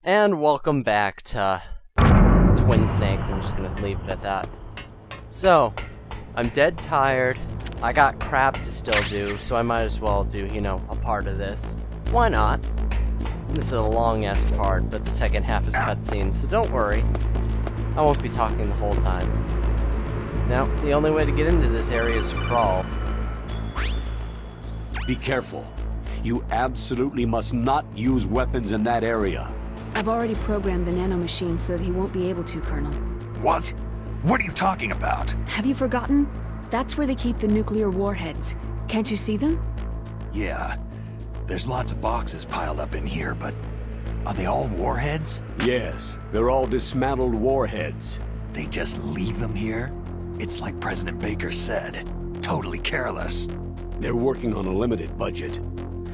And welcome back to Twin Snakes. I'm just gonna leave it at that. So, I'm dead tired. I got crap to still do, so I might as well do, you know, a part of this. Why not? This is a long-ass part, but the second half is cutscenes, so don't worry. I won't be talking the whole time. Now, the only way to get into this area is to crawl. Be careful. You absolutely must not use weapons in that area. I've already programmed the nanomachine so that he won't be able to, Colonel. What? What are you talking about? Have you forgotten? That's where they keep the nuclear warheads. Can't you see them? Yeah. There's lots of boxes piled up in here, but are they all warheads? Yes, they're all dismantled warheads. They just leave them here? It's like President Baker said. Totally careless. They're working on a limited budget.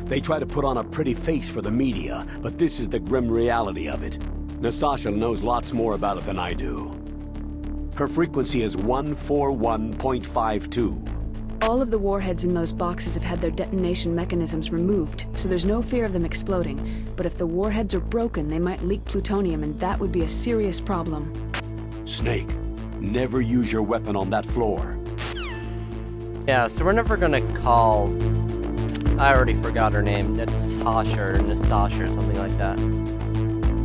They try to put on a pretty face for the media, but this is the grim reality of it. Nastasha knows lots more about it than I do. Her frequency is 141.52. All of the warheads in those boxes have had their detonation mechanisms removed, so there's no fear of them exploding. But if the warheads are broken, they might leak plutonium, and that would be a serious problem. Snake, never use your weapon on that floor. Yeah, so we're never gonna call... I already forgot her name, Nastasha or something like that.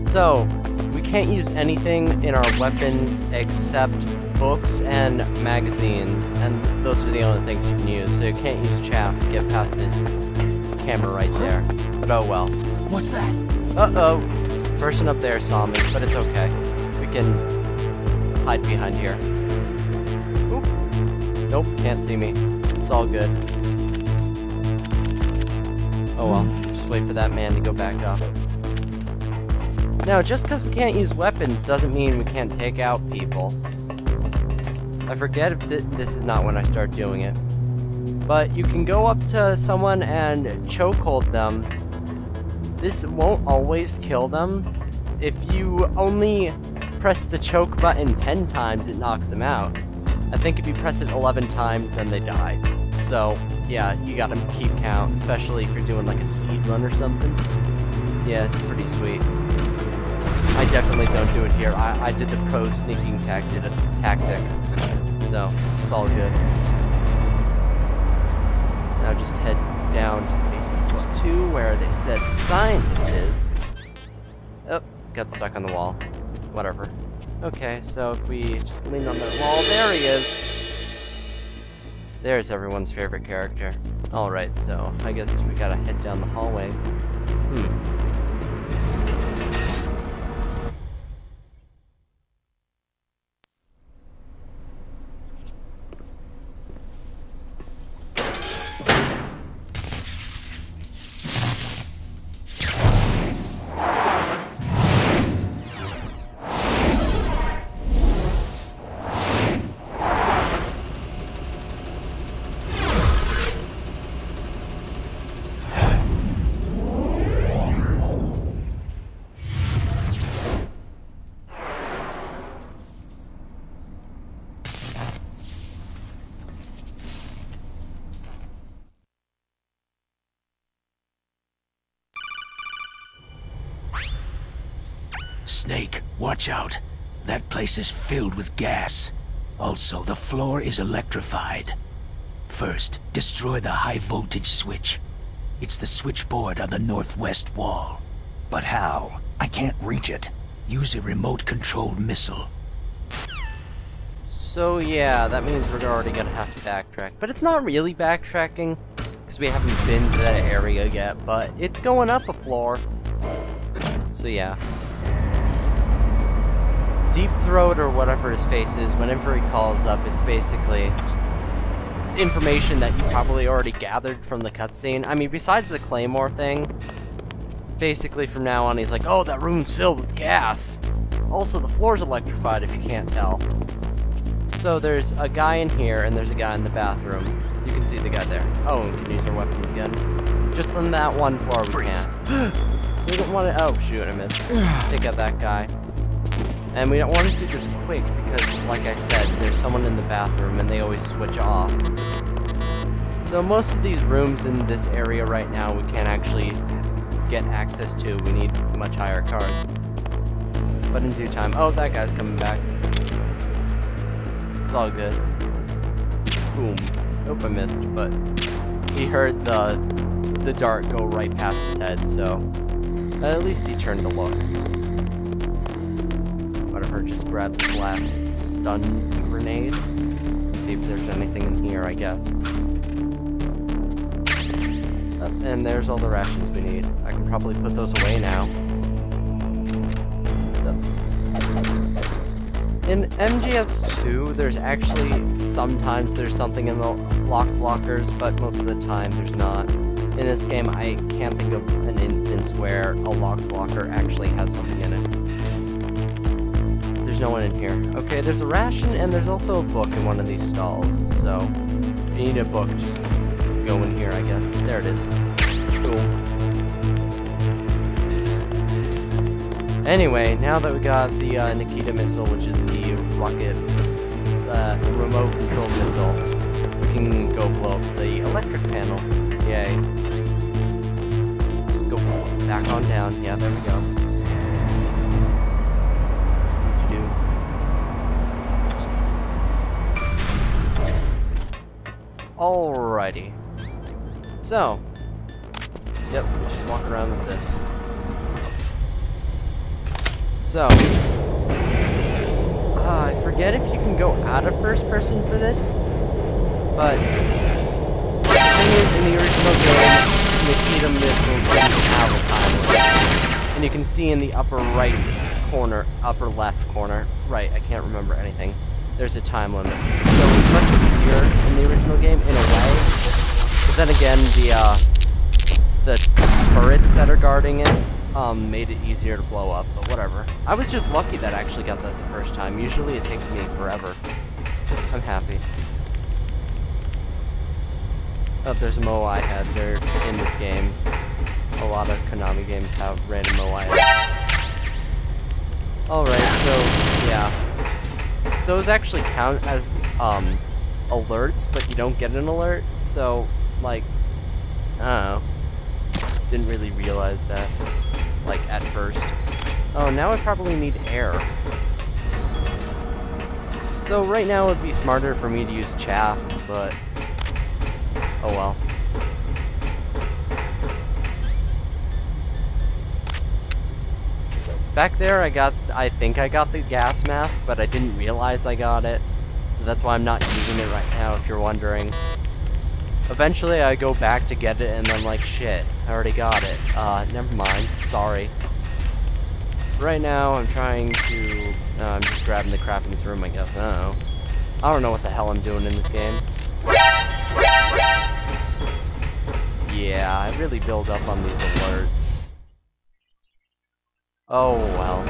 So, we can't use anything in our weapons except books and magazines, and those are the only things you can use, so you can't use chaff to get past this camera right there. But oh well. What's that? Uh-oh. Person up there saw me, but it's okay. We can hide behind here. Oop. Nope, can't see me. It's all good. Oh well, just wait for that man to go back up. Now, just because we can't use weapons doesn't mean we can't take out people. I forget if this is not when I start doing it. But you can go up to someone and chokehold them. This won't always kill them. If you only press the choke button 10 times, it knocks them out. I think if you press it 11 times, then they die. So, yeah, you gotta keep count, especially if you're doing like a speed run or something. Yeah, it's pretty sweet. I definitely don't do it here. I did the pro sneaking tactic, so it's all good. Now just head down to basement floor 2, where they said the scientist is. Oh, got stuck on the wall. Whatever. Okay, so if we just lean on that wall, there he is. There's everyone's favorite character. Alright, so I guess we gotta head down the hallway. Snake, watch out. That place is filled with gas. Also, the floor is electrified. First, destroy the high-voltage switch. It's the switchboard on the northwest wall. But how? I can't reach it. Use a remote-controlled missile. So yeah, that means we're already gonna have to backtrack. But it's not really backtracking, because we haven't been to that area yet, but it's going up a floor. So yeah. Deep Throat, or whatever his face is, whenever he calls up, it's basically... it's information that you probably already gathered from the cutscene. I mean, besides the Claymore thing, basically from now on he's like, oh, that room's filled with gas. Also, the floor's electrified if you can't tell. So there's a guy in here, and there's a guy in the bathroom. You can see the guy there. Oh, we can use our weapons again. Just on that one floor we can't. So we don't want to... oh, shoot, I missed. Take out that guy. And we don't want to do this quick because, like I said, there's someone in the bathroom and they always switch off. So most of these rooms in this area right now we can't actually get access to. We need much higher cards. But in due time. Oh, that guy's coming back. It's all good. Boom. Nope, I missed, but he heard the dart go right past his head, so at least he turned to look. Whatever, just grab this last stun grenade and see if there's anything in here, I guess. And there's all the rations we need. I can probably put those away now. In MGS2, there's actually sometimes there's something in the lock blockers, but most of the time there's not. In this game, I can't think of an instance where a lock blocker actually has something in it. There's no one in here. Okay, there's a ration and there's also a book in one of these stalls, so if you need a book, just go in here, I guess. There it is. Cool. Anyway, now that we got the Nikita missile, which is the rocket, remote controlled missile, we can go blow up the electric panel. Yay. Just go back on down. Yeah, there we go. Alrighty. So, yep, we just walk around with this. So, I forget if you can go out of first person for this, but the thing is, in the original game, Nikita missiles didn't have a time limit. And you can see in the upper right corner, upper left corner, right, I can't remember anything, there's a time limit. So it's much easier in the original game, in a way. But then again, the turrets that are guarding it, made it easier to blow up, but whatever. I was just lucky that I actually got that the first time. Usually it takes me forever. I'm happy. Oh, there's a Moai head. They're in this game. A lot of Konami games have random Moai heads. Alright, so, yeah. Those actually count as, alerts, but you don't get an alert, so, like, I don't know. Didn't really realize that. Like, at first. Oh, now I probably need air. So right now it would be smarter for me to use chaff, but oh well. Back there I think I got the gas mask, but I didn't realize I got it. So that's why I'm not using it right now, if you're wondering. Eventually I go back to get it and then like, shit, I already got it. Never mind, sorry. Right now I'm trying to, I'm just grabbing the crap in this room, I guess. I don't know what the hell I'm doing in this game. Yeah, I really build up on these alerts. Oh well.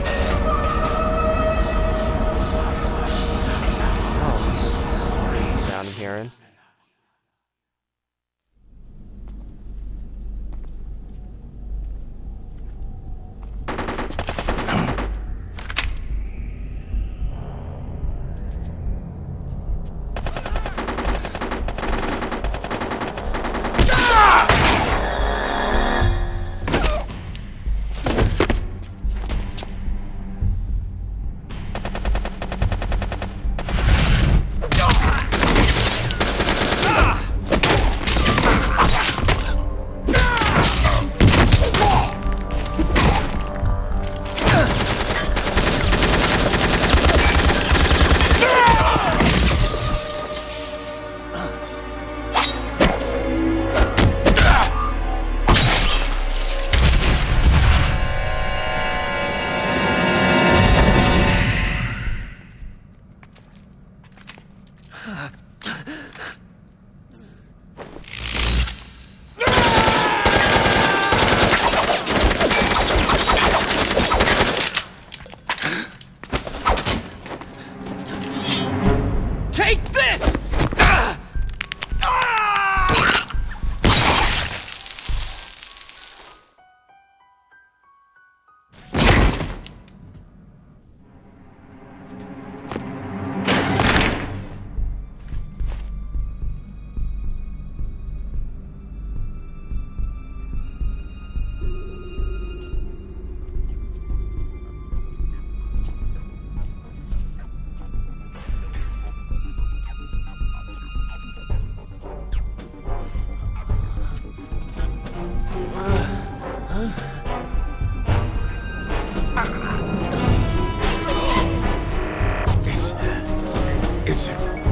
Oh, that's a pretty sound I'm hearing.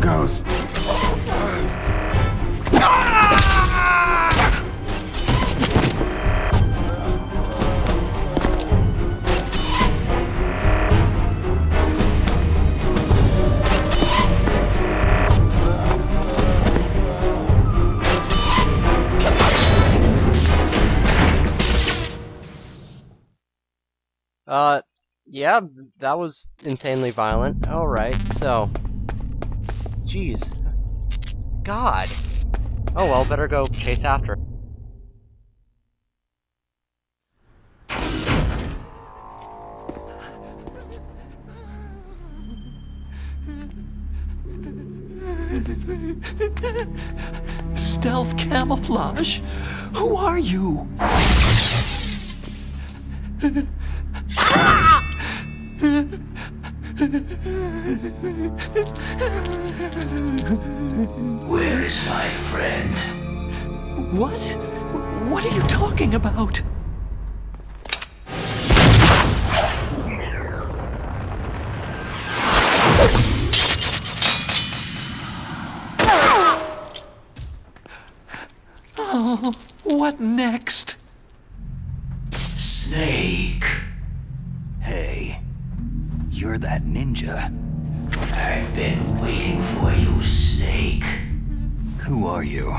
Ghost. Yeah, that was insanely violent. Alright, so... Jeez. God. Oh well, better go chase after it. Stealth camouflage? Who are you? Where is my friend? What? What are you talking about? Oh, what next? Snake. Hey, you're that ninja. I've been waiting for you, Snake. Who are you?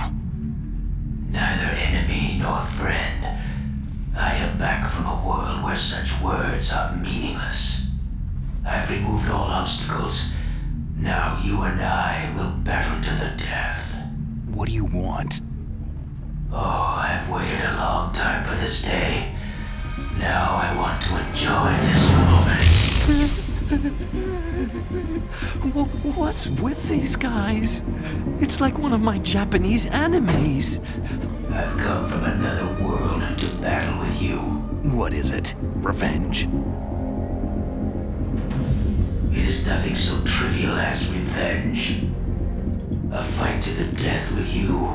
Neither enemy nor friend. I am back from a world where such words are meaningless. I've removed all obstacles. Now you and I will battle to the death. What do you want? Oh, I've waited a long time for this day. Now I want to enjoy this moment. What's with these guys? It's like one of my Japanese animes. I've come from another world to battle with you. What is it? Revenge? It is nothing so trivial as revenge. A fight to the death with you.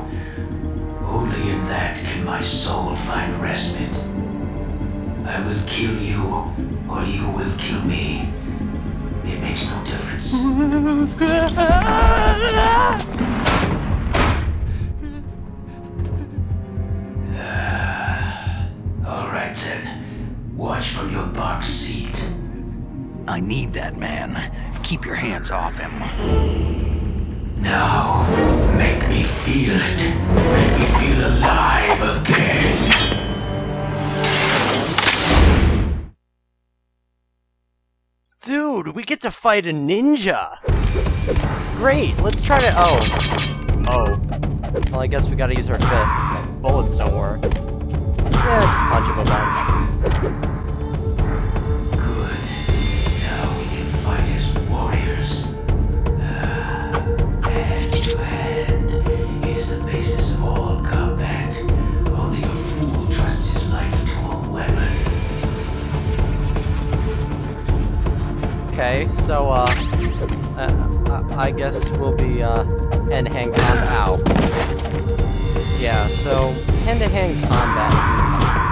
Only in that can my soul find respite. I will kill you, or you will kill me. It makes no difference. Alright then. Watch from your box seat. I need that man. Keep your hands off him. Now, make me feel it. Make me feel alive again. Dude, we get to fight a ninja! Great, let's try to- oh. Well, I guess we gotta use our fists. Bullets don't work. Yeah, just punch him a bunch. Good. Now we can fight as warriors. Hand to hand. It is the basis of all combat. Only a fool trusts his life to a weapon. Okay, so, I guess we'll be, hand-to-hand combat. Ow. Yeah, so, hand-to-hand combat isn't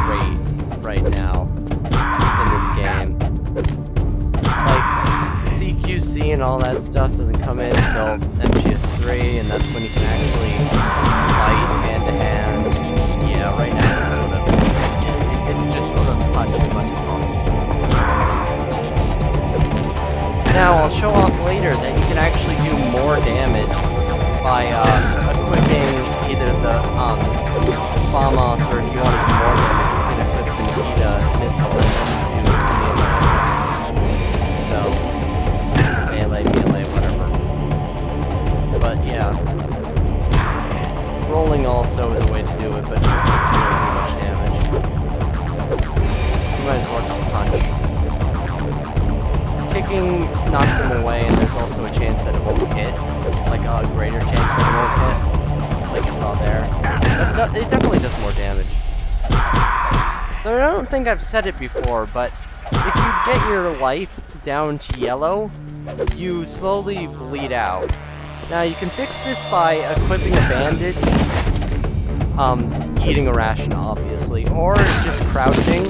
great right now in this game. Like, CQC and all that stuff doesn't come in until MGS3, and that's when you can actually fight hand-to-hand. Yeah, right now it's sort of, it's just sort of punch as much as possible. Now, I'll show off later that you can actually do more damage by equipping either the FAMAS, or if you want to do more damage, you can equip the Nikita missile and then do melee attacks. So, melee, whatever. But yeah. Rolling also is a way to do it, but it doesn't really do much damage. You might as well just punch. Kicking knocks him away, and there's also a chance that it won't hit. Like a greater chance that it won't hit. Like you saw there. But it definitely does more damage. So I don't think I've said it before, but if you get your life down to yellow, you slowly bleed out. Now you can fix this by equipping a bandage, eating a ration obviously, or just crouching.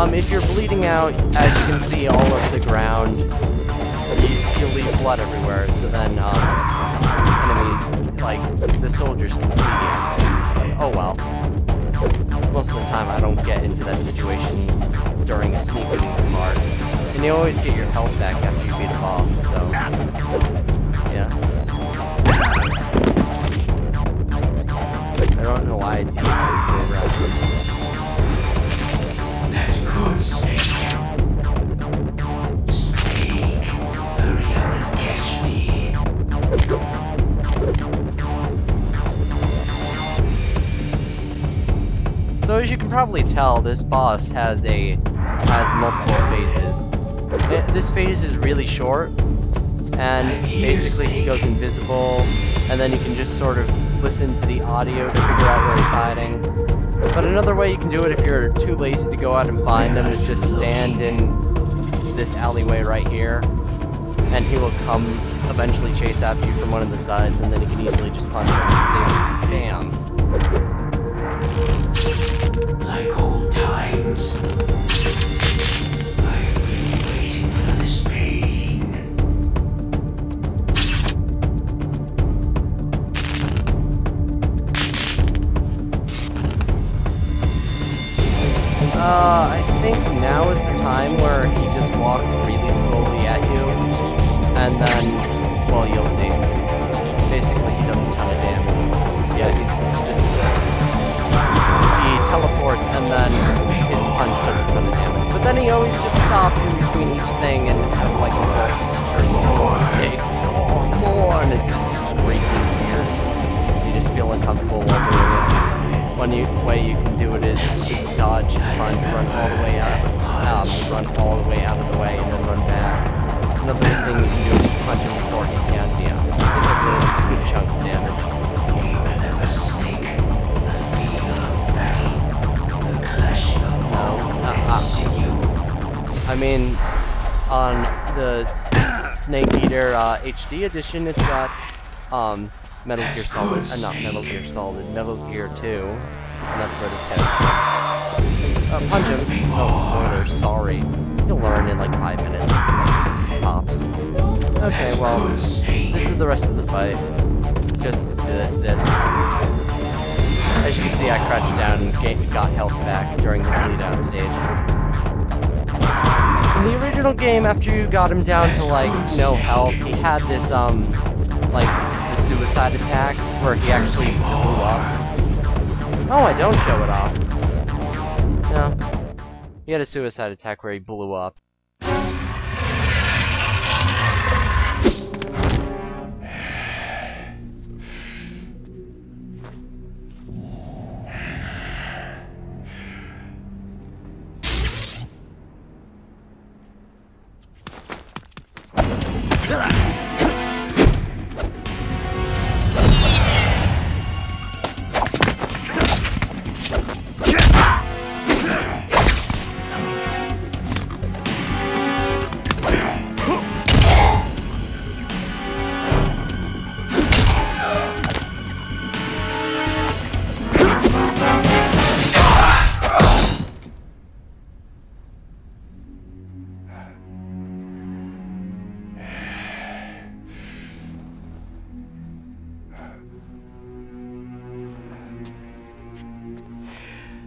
If you're bleeding out, as you can see all over the ground, you leave blood everywhere, so then, the soldiers can see you. Oh well. Most of the time I don't get into that situation during a sneaking part. And you always get your health back after you beat a boss, so... yeah. I don't know why I do the reference. That's good, Snake. Snake, hurry up and catch me. So as you can probably tell, this boss has multiple phases. This phase is really short, and basically he goes invisible, and then you can just sort of listen to the audio to figure out where he's hiding. But another way you can do it if you're too lazy to go out and find him is just stand in this alleyway right here, and he will come eventually chase after you from one of the sides, and then you can easily just punch him. See? Bam. Like old times. I've been waiting for this pain. I think now is the time where he just walks really slowly at you, and then, well, you'll see. Basically, he does a ton of damage. Yeah, this is it. He teleports, and then his punch does a ton of damage. But then he always just stops in between each thing and has like a little mistake. Oh, more! And it's just freaking weird. You just feel uncomfortable while doing it. One way you can do it is just dodge his punch, run all the way out, run all the way out of the way, and then run back. Another thing you can do is punch him before he can be out. It does a good chunk of damage. I mean, on the Snake Eater HD edition, it's got Metal Gear Solid, not Metal Gear Solid, Metal Gear 2, and that's where this character. Punch him. Oh, spoiler, sorry. You'll learn in like 5 minutes. Tops. Okay, well, this is the rest of the fight. Just this. As you can see, I crouched down and got health back during the bleed out stage. In the original game, after you got him down to like no health, he had this like the suicide attack where he actually blew up. Oh, I don't show it off. No. He had a suicide attack where he blew up.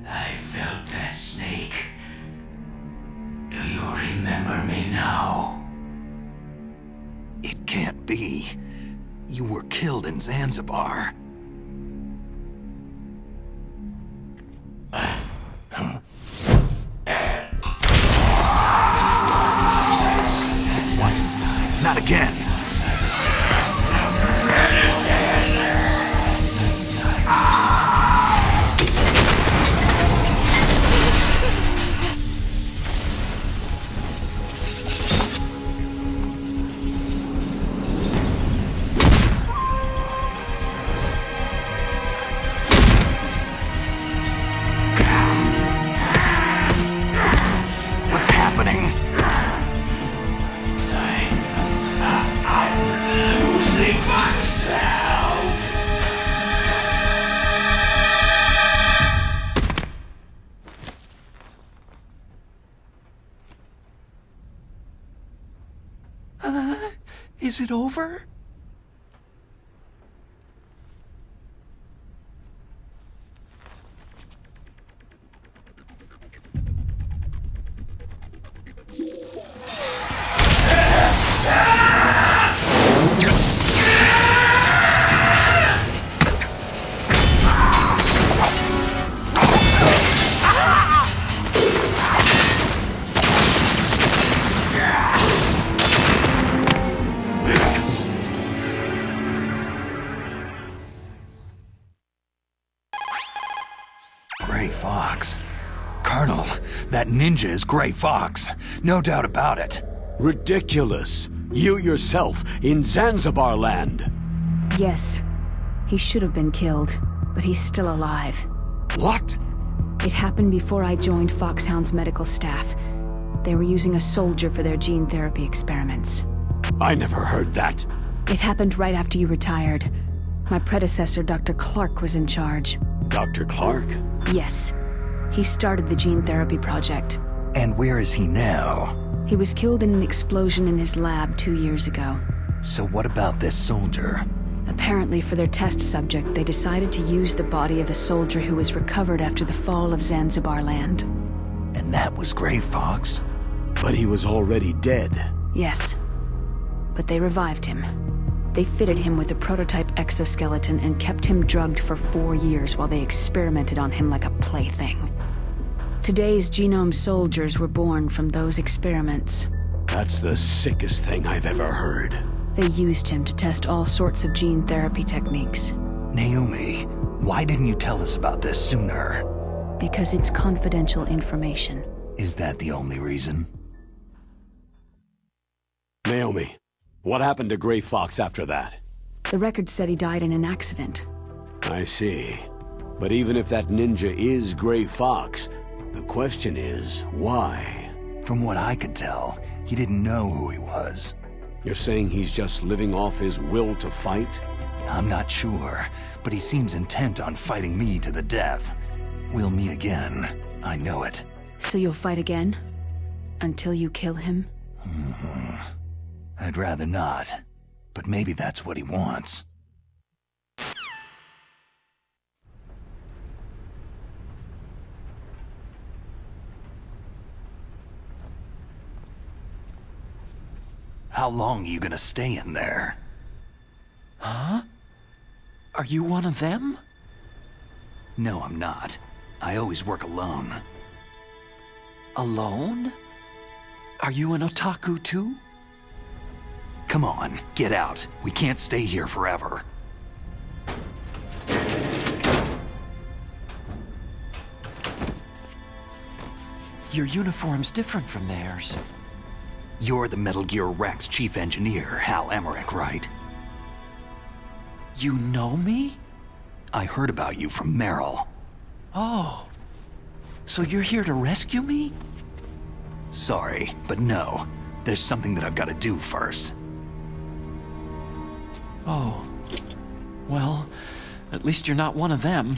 I felt that, Snake. Do you remember me now? It can't be. You were killed in Zanzibar. What? Not again! What's happening? I'm losing myself. Is it over? Gray Fox. Colonel, that ninja is Gray Fox. No doubt about it. Ridiculous. You yourself in Zanzibar land. Yes. He should have been killed, but he's still alive. What? It happened before I joined Foxhound's medical staff. They were using a soldier for their gene therapy experiments. I never heard that. It happened right after you retired. My predecessor, Dr. Clark, was in charge. Dr. Clark? Yes. He started the gene therapy project. And where is he now? He was killed in an explosion in his lab 2 years ago. So what about this soldier? Apparently, for their test subject, they decided to use the body of a soldier who was recovered after the fall of Zanzibar land. And that was Gray Fox? But he was already dead. Yes. But they revived him. They fitted him with a prototype exoskeleton and kept him drugged for 4 years while they experimented on him like a plaything. Today's genome soldiers were born from those experiments. That's the sickest thing I've ever heard. They used him to test all sorts of gene therapy techniques. Naomi, why didn't you tell us about this sooner? Because it's confidential information. Is that the only reason? Naomi, what happened to Gray Fox after that? The record said he died in an accident. I see. But even if that ninja is Gray Fox, the question is, why? From what I could tell, he didn't know who he was. You're saying he's just living off his will to fight? I'm not sure, but he seems intent on fighting me to the death. We'll meet again. I know it. So you'll fight again? Until you kill him? I'd rather not, but maybe that's what he wants. How long are you gonna stay in there? Huh? Are you one of them? No, I'm not. I always work alone. Alone? Are you an otaku too? Come on, get out. We can't stay here forever. Your uniform's different from theirs. You're the Metal Gear Rex chief engineer, Hal Emmerich, right? You know me? I heard about you from Meryl. Oh. So you're here to rescue me? Sorry, but no. There's something that I've got to do first. Oh. Well, at least you're not one of them.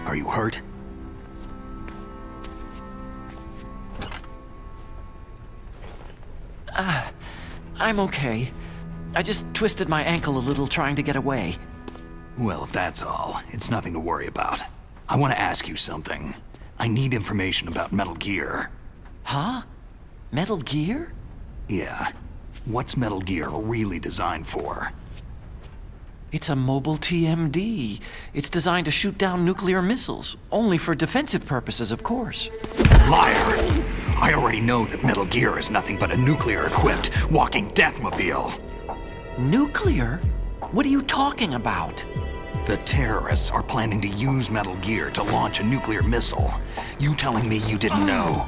Are you hurt? I'm okay. I just twisted my ankle a little trying to get away. Well, if that's all, it's nothing to worry about. I want to ask you something. I need information about Metal Gear. Huh? Metal Gear? Yeah. What's Metal Gear really designed for? It's a mobile TMD. It's designed to shoot down nuclear missiles. Only for defensive purposes, of course. Liar! I already know that Metal Gear is nothing but a nuclear-equipped walking deathmobile. Nuclear? What are you talking about? The terrorists are planning to use Metal Gear to launch a nuclear missile. You telling me you didn't know?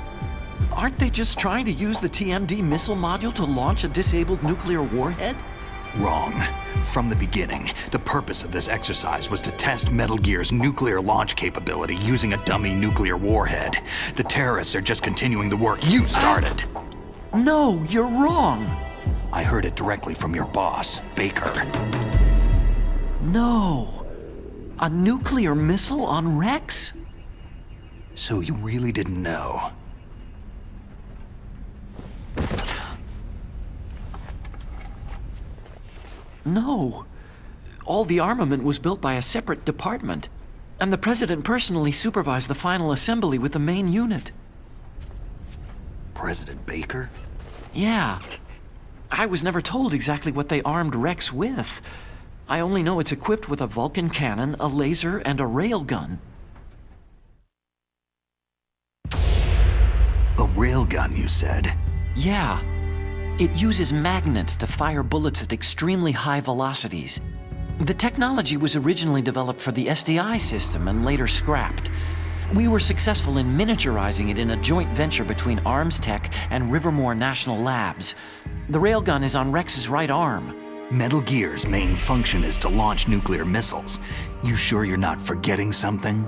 Aren't they just trying to use the TMD missile module to launch a disabled nuclear warhead? Wrong. From the beginning, the purpose of this exercise was to test Metal Gear's nuclear launch capability using a dummy nuclear warhead. The terrorists are just continuing the work you started. No, you're wrong. I heard it directly from your boss, Baker. No. A nuclear missile on Rex? So you really didn't know? No. All the armament was built by a separate department, and the President personally supervised the final assembly with the main unit. President Baker? Yeah. I was never told exactly what they armed Rex with. I only know it's equipped with a Vulcan cannon, a laser, and a railgun. A railgun, you said? Yeah. It uses magnets to fire bullets at extremely high velocities. The technology was originally developed for the SDI system and later scrapped. We were successful in miniaturizing it in a joint venture between Arms Tech and Rivermore National Labs. The railgun is on Rex's right arm. Metal Gear's main function is to launch nuclear missiles. You sure you're not forgetting something?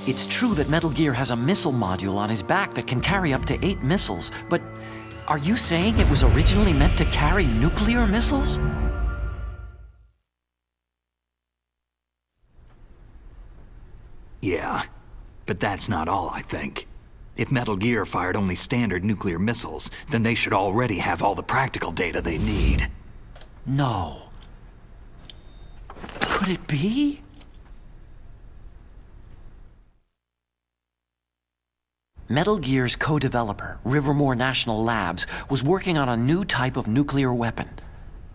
It's true that Metal Gear has a missile module on his back that can carry up to 8 missiles, but are you saying it was originally meant to carry nuclear missiles? Yeah, but that's not all, I think. If Metal Gear fired only standard nuclear missiles, then they should already have all the practical data they need. No. Could it be? Metal Gear's co-developer, Rivermore National Labs, was working on a new type of nuclear weapon.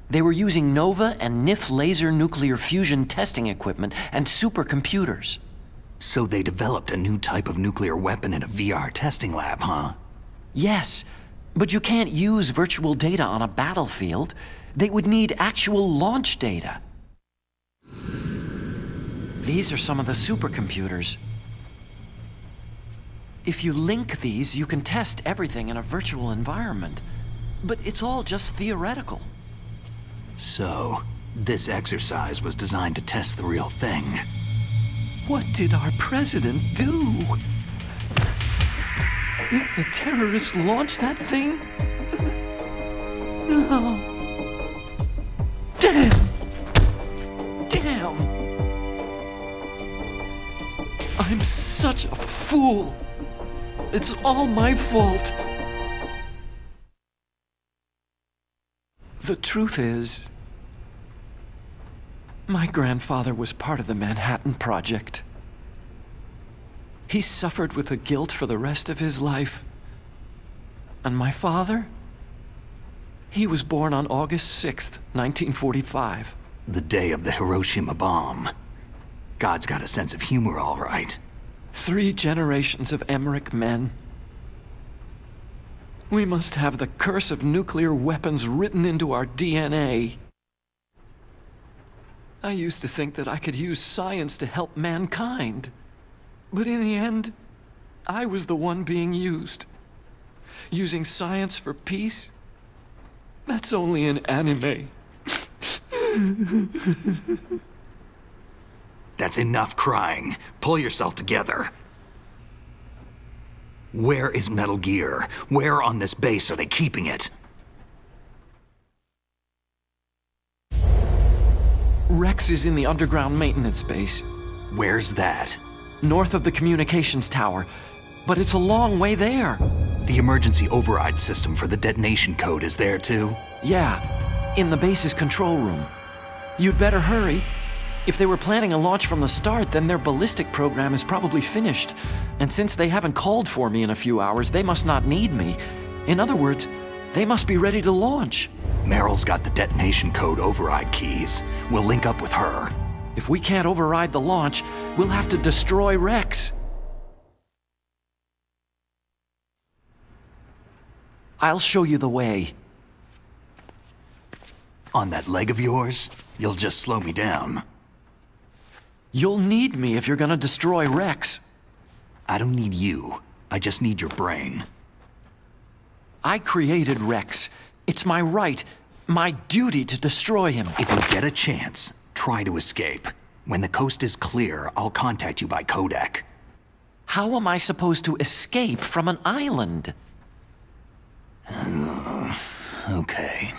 They were using NOVA and NIF laser nuclear fusion testing equipment and supercomputers. So they developed a new type of nuclear weapon in a VR testing lab, huh? Yes, but you can't use virtual data on a battlefield. They would need actual launch data. These are some of the supercomputers. If you link these, you can test everything in a virtual environment. But it's all just theoretical. So, this exercise was designed to test the real thing. What did our president do? If the terrorists launched that thing? No. Damn! Damn! I'm such a fool! It's all my fault! The truth is, my grandfather was part of the Manhattan Project. He suffered with the guilt for the rest of his life. And my father? He was born on August 6th, 1945. The day of the Hiroshima bomb. God's got a sense of humor, all right. 3 generations of Emmerich men. We must have the curse of nuclear weapons written into our DNA. I used to think that I could use science to help mankind. But in the end, I was the one being used. Using science for peace? That's only in anime. That's enough crying. Pull yourself together. Where is Metal Gear? Where on this base are they keeping it? Rex is in the underground maintenance base. Where's that? North of the communications tower. But it's a long way there. The emergency override system for the detonation code is there too? Yeah, in the base's control room. You'd better hurry. If they were planning a launch from the start, then their ballistic program is probably finished. And since they haven't called for me in a few hours, they must not need me. In other words, they must be ready to launch. Meryl's got the detonation code override keys. We'll link up with her. If we can't override the launch, we'll have to destroy Rex. I'll show you the way. On that leg of yours, you'll just slow me down. You'll need me if you're gonna destroy Rex. I don't need you. I just need your brain. I created Rex. It's my right, my duty to destroy him. If you get a chance, try to escape. When the coast is clear, I'll contact you by codec. How am I supposed to escape from an island? Okay.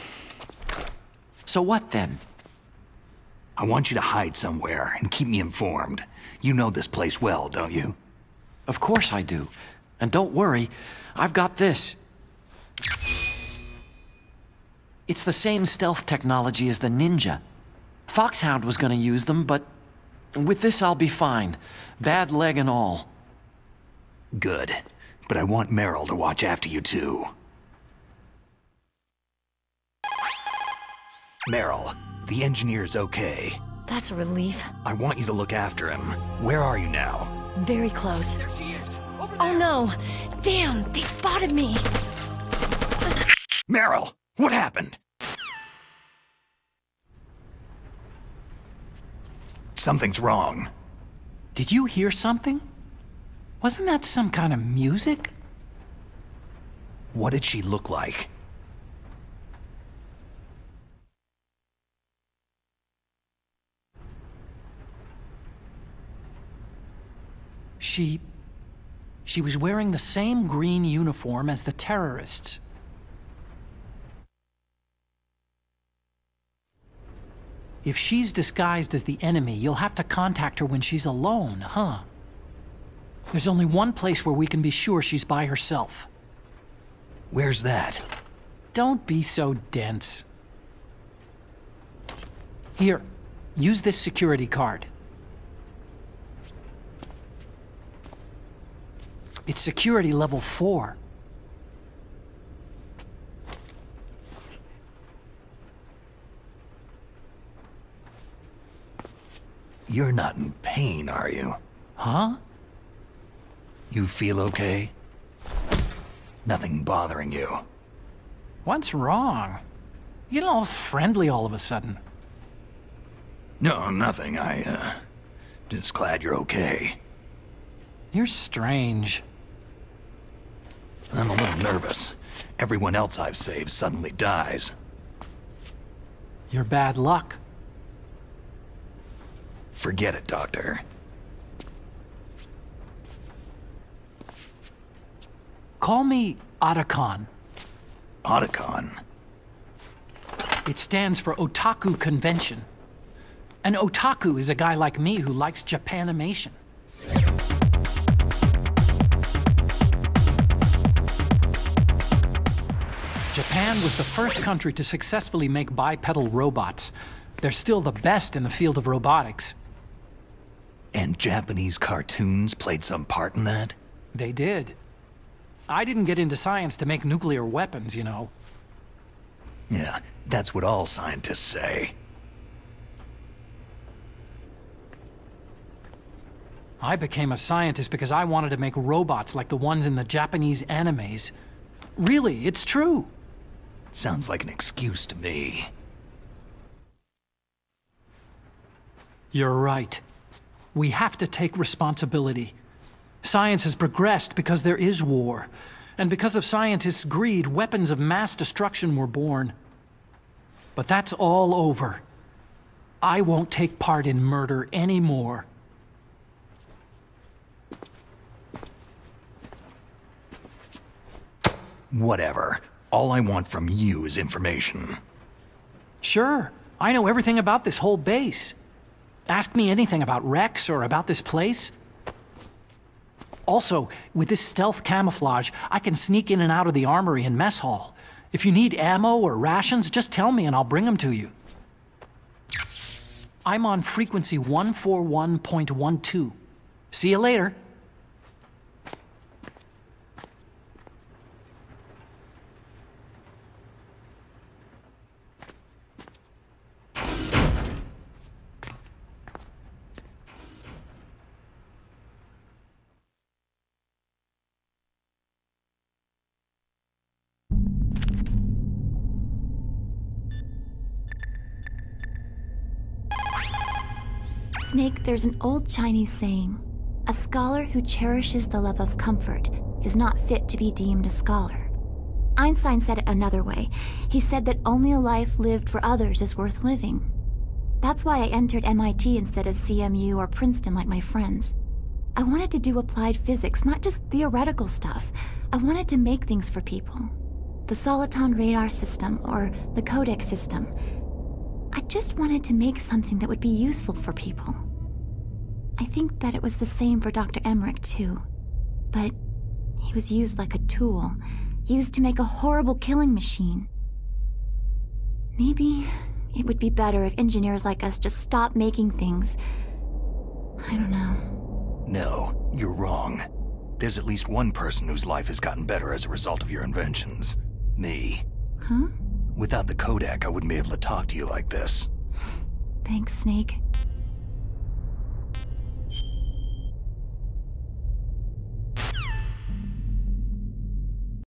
So what then? I want you to hide somewhere and keep me informed. You know this place well, don't you? Of course I do. And don't worry, I've got this. It's the same stealth technology as the Ninja. Foxhound was gonna use them, but with this I'll be fine. Bad leg and all. Good. But I want Meryl to watch after you too. Meryl, the engineer's okay. That's a relief. I want you to look after him. Where are you now? Very close. There she is. Over there. Oh no! Damn, they spotted me! Meryl, what happened? Something's wrong. Did you hear something? Wasn't that some kind of music? What did she look like? She was wearing the same green uniform as the terrorists. If she's disguised as the enemy, you'll have to contact her when she's alone, huh? There's only one place where we can be sure she's by herself. Where's that? Don't be so dense. Here, use this security card. It's security level 4. You're not in pain, are you? Huh? You feel okay? Nothing bothering you? What's wrong? You get all friendly all of a sudden. No, nothing. Just glad you're okay. You're strange. I'm a little nervous. Everyone else I've saved suddenly dies. You're bad luck. Forget it, Doctor. Call me Otacon. Otacon? It stands for Otaku Convention. An otaku is a guy like me who likes Japanimation. Japan was the first country to successfully make bipedal robots. They're still the best in the field of robotics. And Japanese cartoons played some part in that? They did. I didn't get into science to make nuclear weapons, you know. Yeah, that's what all scientists say. I became a scientist because I wanted to make robots like the ones in the Japanese animes. Really, it's true. Sounds like an excuse to me. You're right. We have to take responsibility. Science has progressed because there is war. And because of scientists' greed, weapons of mass destruction were born. But that's all over. I won't take part in murder anymore. Whatever. All I want from you is information. Sure, I know everything about this whole base. Ask me anything about Rex or about this place. Also, with this stealth camouflage, I can sneak in and out of the armory and mess hall. If you need ammo or rations, just tell me and I'll bring them to you. I'm on frequency 141.12. See you later. Snake, there's an old Chinese saying, a scholar who cherishes the love of comfort is not fit to be deemed a scholar. Einstein said it another way. He said that only a life lived for others is worth living. That's why I entered MIT instead of CMU or Princeton like my friends. I wanted to do applied physics, not just theoretical stuff. I wanted to make things for people. The Soliton radar system or the Codex system. I just wanted to make something that would be useful for people. I think that it was the same for Dr. Emmerich, too. But he was used like a tool, used to make a horrible killing machine. Maybe it would be better if engineers like us just stopped making things. I don't know. No, you're wrong. There's at least one person whose life has gotten better as a result of your inventions. Me. Huh? Without the Kodak, I wouldn't be able to talk to you like this. Thanks, Snake.